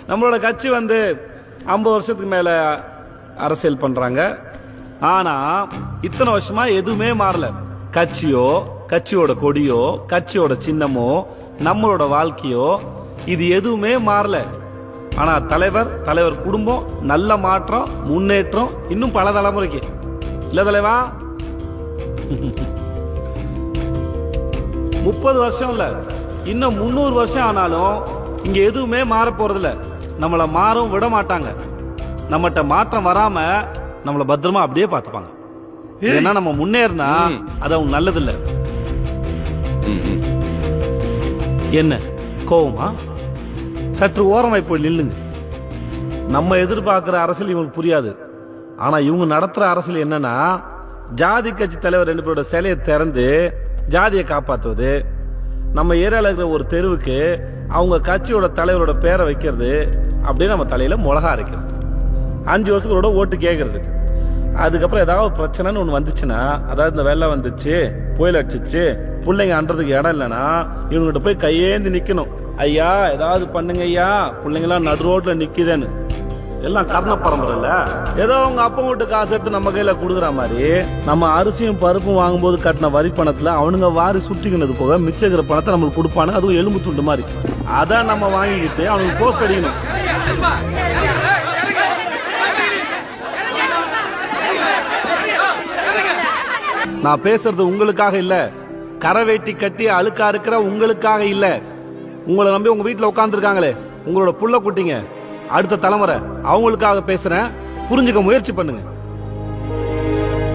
நம்மளோட கட்சி வந்து 50 வருஷத்துக்கு மேல அரசியல் பண்றாங்க. ஆனா இத்தனை வருஷமா எதுவுமே மாறல. கட்சியோ, கட்சியோட கொடியோ, கட்சியோட சின்னமோ, நம்மளோட வாழ்க்கையோ இது எதுவுமே மாறல. ஆனா தலைவர் குடும்பம் நல்ல மாற்றம், முன்னேற்றம் இன்னும் பல தலைமுறைக்கு இல்ல தலைவா. 30 வருஷம் இல்ல, இன்னும் 300 வருஷம் ஆனாலும் இங்க எதுவுமே மாற போறதில்ல. நம்மள மாறும் விட மாட்டாங்க. நம்மகிட்ட மாற்றம் வராம நம்மள பத்திரமா அப்படியே பாத்துப்பாங்க. ஏன்னா நம்ம முன்னேறினா அது அவங்க நல்லது இல்ல. என்ன கோவமா? சற்று ஓரமாய் போய் நில்லுங்க. நம்ம எதிர்பார்க்கிற அரசியல் இவங்களுக்கு புரியாது. ஆனா இவங்க நடத்துற அரசியல் என்னன்னா, ஜாதி கட்சி தலைவர் 2 பேரோட சிலையை திறந்து ஜாதியை காப்பாற்றுவது, நம்ம ஏரியாவில் இருக்கிற ஒரு தெருவுக்கு அவங்க கட்சியோட தலைவரோட பேரை வைக்கிறது, அப்படியே நம்ம தலையில மிளகா அரைக்கிறது, 5 வருஷங்களோட ஓட்டு கேட்கறது. அதுக்கப்புறம் ஏதாவது பிரச்சனைன்னு ஒண்ணு வந்துச்சுன்னா, அதாவது இந்த வெள்ளம் வந்துச்சு, புயல் அடிச்சிச்சு, பிள்ளைங்க அன்றதுக்கு இடம் இல்லைன்னா இவங்ககிட்ட போய் கையேந்து நிக்கணும். ஐயா ஏதாவது பண்ணுங்க ஐயா, பிள்ளைங்க எல்லாம் நடு ரோட்ல நிக்குதுன்னு. எல்லாம் கர்ண பரம்பரை இல்ல, ஏதோ அவங்க அப்பா வீட்டு காசு எடுத்து நம்ம கையில குடுக்குற மாதிரி, நம்ம அரிசியும் பருப்பும் வாங்கும்போது கட்டின வரி பணத்துல அவனுங்க வாரி சுட்டிக்கினது போக மிச்சம் இருக்கிற பணத்தை நம்மளுக்கு கொடுப்பானு, அதுவும் எலும்பு துண்டு மாதிரி. அதான் நம்ம வாங்கிக்கிட்டு அவனுக்கு போஸ்ட் அடிக்கணும். நான் பேசுறது உங்களுக்காக இல்ல, கரை வேட்டி கட்டி அழுக்கா இருக்கிற உங்களுக்காக இல்ல. உங்களை நம்பி உங்க வீட்டுல உட்கார்ந்து இருக்காங்களே உங்களோட புள்ள குட்டிங்க, அடுத்த தலைமுறை, அவங்களுக்காக பேசுறேன். புரிஞ்சுக்க முயற்சி பண்ணுங்க.